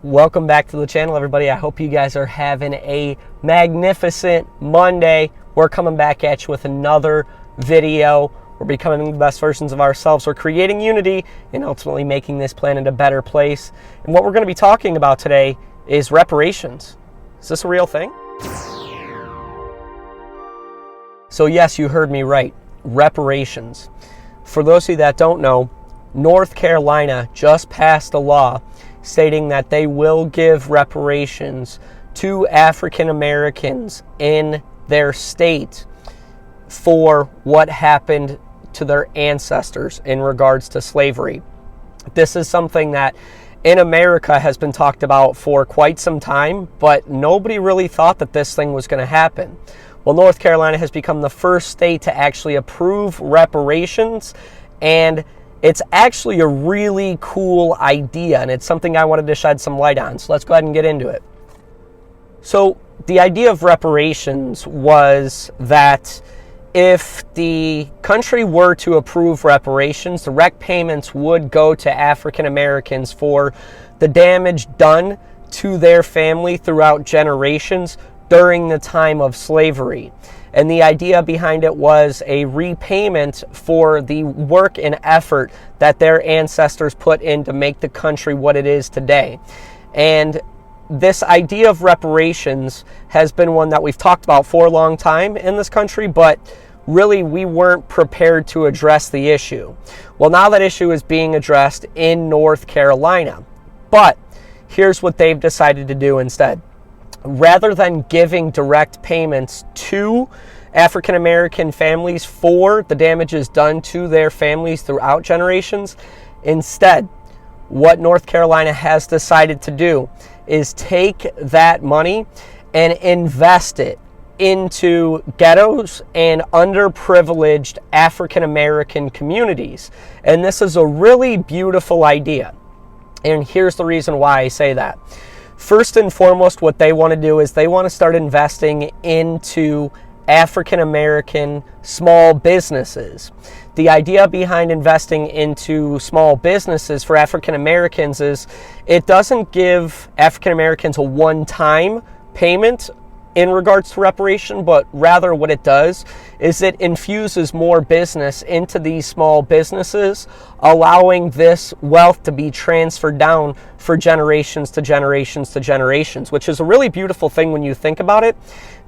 Welcome back to the channel, everybody. I hope you guys are having a magnificent Monday. We're coming back at you with another video. We're becoming the best versions of ourselves. We're creating unity and ultimately making this planet a better place. And what we're going to be talking about today is reparations. Is this a real thing? So yes, you heard me right. Reparations. For those of you that don't know, North Carolina just passed a law stating that they will give reparations to African Americans in their state for what happened to their ancestors in regards to slavery. This is something that in America has been talked about for quite some time, but nobody really thought that this thing was going to happen. Well, North Carolina has become the first state to actually approve reparations, and it's actually a really cool idea, and it's something I wanted to shed some light on. So let's go ahead and get into it. So the idea of reparations was that if the country were to approve reparations, direct payments would go to African Americans for the damage done to their family throughout generations during the time of slavery. And the idea behind it was a repayment for the work and effort that their ancestors put in to make the country what it is today. And this idea of reparations has been one that we've talked about for a long time in this country, but really we weren't prepared to address the issue. Well, now that issue is being addressed in North Carolina. But here's what they've decided to do instead. Rather than giving direct payments to African American families for the damages done to their families throughout generations, instead, what North Carolina has decided to do is take that money and invest it into ghettos and underprivileged African American communities. And this is a really beautiful idea. And here's the reason why I say that. First and foremost, what they want to do is they want to start investing into African American small businesses. The idea behind investing into small businesses for African Americans is it doesn't give African Americans a one-time payment in regards to reparation, but rather what it does is it infuses more business into these small businesses, allowing this wealth to be transferred down for generations to generations to generations, which is a really beautiful thing when you think about it,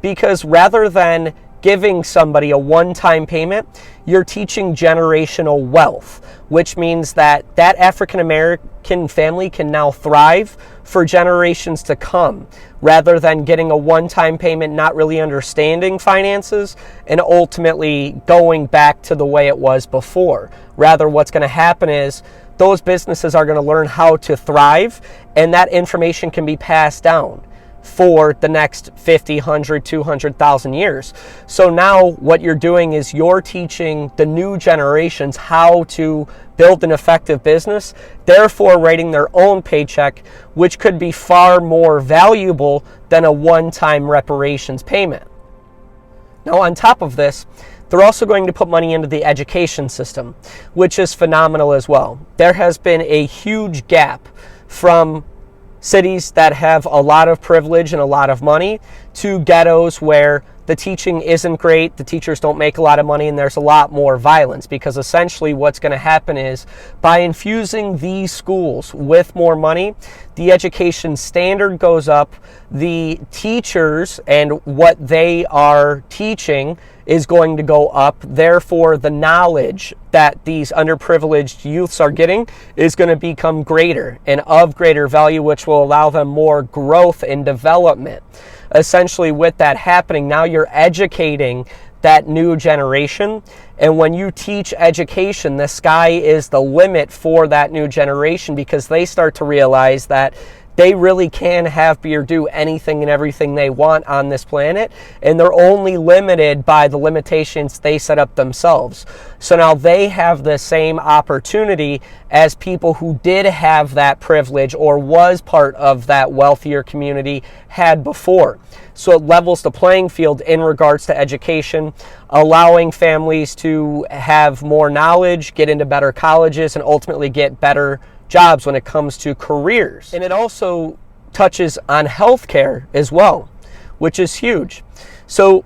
because rather than giving somebody a one-time payment, you're teaching generational wealth, which means that that African American family can now thrive for generations to come, rather than getting a one-time payment, not really understanding finances, and ultimately going back to the way it was before. Rather, what's going to happen is those businesses are going to learn how to thrive, and that information can be passed down for the next 50, 100, 200,000 years. So now what you're doing is you're teaching the new generations how to build an effective business, therefore writing their own paycheck, which could be far more valuable than a one-time reparations payment. Now, on top of this, they're also going to put money into the education system, which is phenomenal as well. There has been a huge gap from cities that have a lot of privilege and a lot of money to ghettos where the teaching isn't great, the teachers don't make a lot of money, and there's a lot more violence, because essentially what's going to happen is by infusing these schools with more money, the education standard goes up, the teachers and what they are teaching is going to go up. Therefore, the knowledge that these underprivileged youths are getting is going to become greater and of greater value, which will allow them more growth and development. Essentially, with that happening, now you're educating that new generation. And when you teach education, the sky is the limit for that new generation, because they start to realize that they really can have, be, or do anything and everything they want on this planet, and they're only limited by the limitations they set up themselves. So now they have the same opportunity as people who did have that privilege or was part of that wealthier community had before. So it levels the playing field in regards to education, allowing families to have more knowledge, get into better colleges, and ultimately get better jobs, when it comes to careers. And it also touches on healthcare as well, which is huge. So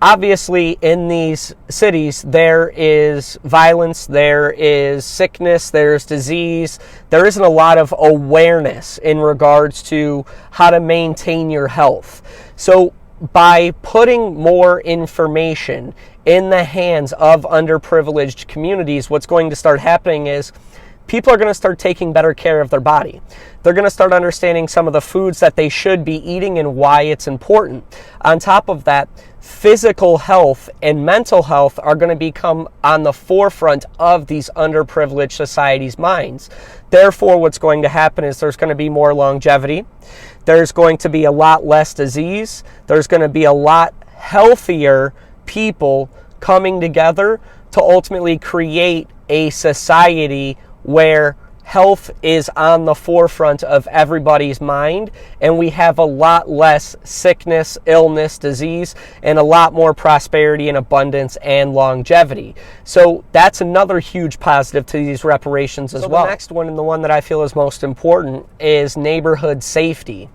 obviously in these cities there is violence, there is sickness, there's disease. There isn't a lot of awareness in regards to how to maintain your health. So by putting more information in the hands of underprivileged communities, what's going to start happening is people are going to start taking better care of their body. They're going to start understanding some of the foods that they should be eating and why it's important. On top of that, physical health and mental health are going to become on the forefront of these underprivileged societies' minds. Therefore, what's going to happen is there's going to be more longevity. There's going to be a lot less disease. There's going to be a lot healthier people coming together to ultimately create a society where health is on the forefront of everybody's mind, and we have a lot less sickness, illness, disease, and a lot more prosperity and abundance and longevity. So that's another huge positive to these reparations as well. The next one, and the one that I feel is most important, is neighborhood safety.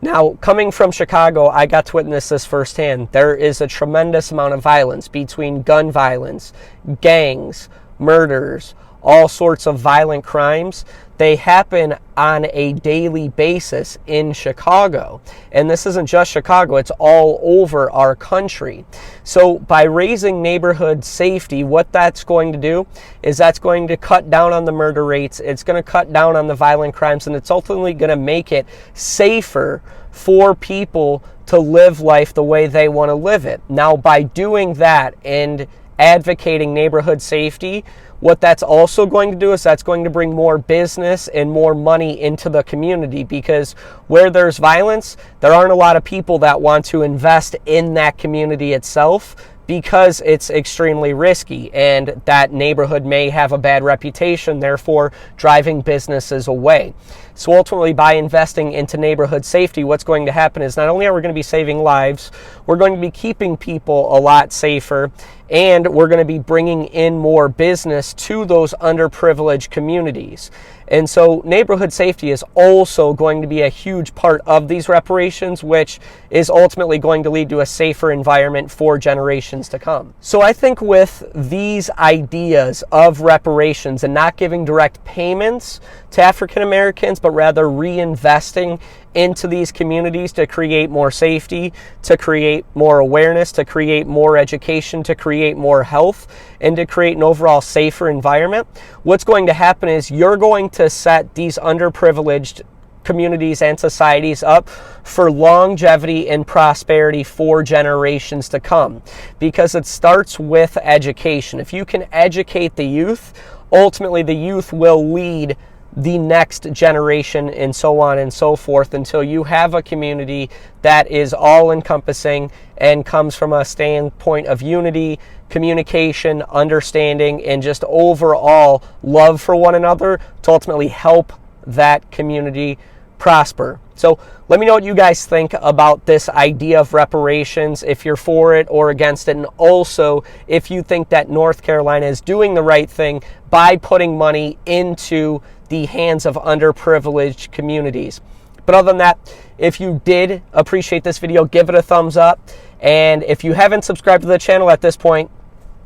Now, coming from Chicago, I got to witness this firsthand. There is a tremendous amount of violence between gun violence, gangs, murders, all sorts of violent crimes. They happen on a daily basis in Chicago. And this isn't just Chicago, it's all over our country. So by raising neighborhood safety, what that's going to do is that's going to cut down on the murder rates, it's going to cut down on the violent crimes, and it's ultimately going to make it safer for people to live life the way they want to live it. Now, by doing that and advocating neighborhood safety, what that's also going to do is that's going to bring more business and more money into the community, because where there's violence, there aren't a lot of people that want to invest in that community itself, because it's extremely risky and that neighborhood may have a bad reputation, therefore driving businesses away. So ultimately, by investing into neighborhood safety, what's going to happen is not only are we going to be saving lives, we're going to be keeping people a lot safer, and we're going to be bringing in more business to those underprivileged communities. And so neighborhood safety is also going to be a huge part of these reparations, which is ultimately going to lead to a safer environment for generations to come. So I think with these ideas of reparations and not giving direct payments to African Americans, but rather reinvesting into these communities to create more safety, to create more awareness, to create more education, to create more health, and to create an overall safer environment, what's going to happen is you're going to set these underprivileged communities and societies up for longevity and prosperity for generations to come, because it starts with education. If you can educate the youth, ultimately the youth will lead the next generation, and so on and so forth, until you have a community that is all encompassing and comes from a standpoint of unity, communication, understanding, and just overall love for one another to ultimately help that community prosper. So let me know what you guys think about this idea of reparations, if you're for it or against it, and also if you think that North Carolina is doing the right thing by putting money into the hands of underprivileged communities. But other than that, if you did appreciate this video, give it a thumbs up. And if you haven't subscribed to the channel at this point,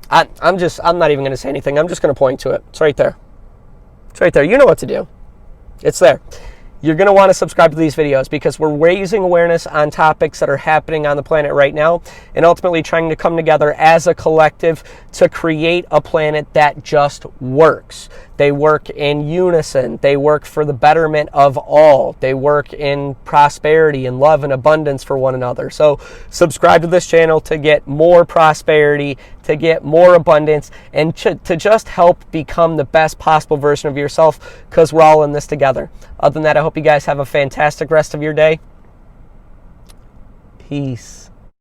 I'm not even going to say anything. I'm just going to point to it. It's right there. It's right there. You know what to do. It's there. You're going to want to subscribe to these videos, because we're raising awareness on topics that are happening on the planet right now, and ultimately trying to come together as a collective to create a planet that just works. They work in unison. They work for the betterment of all. They work in prosperity and love and abundance for one another. So subscribe to this channel to get more prosperity, to get more abundance, and to just help become the best possible version of yourself, because we're all in this together. Other than that, I hope you guys have a fantastic rest of your day. Peace.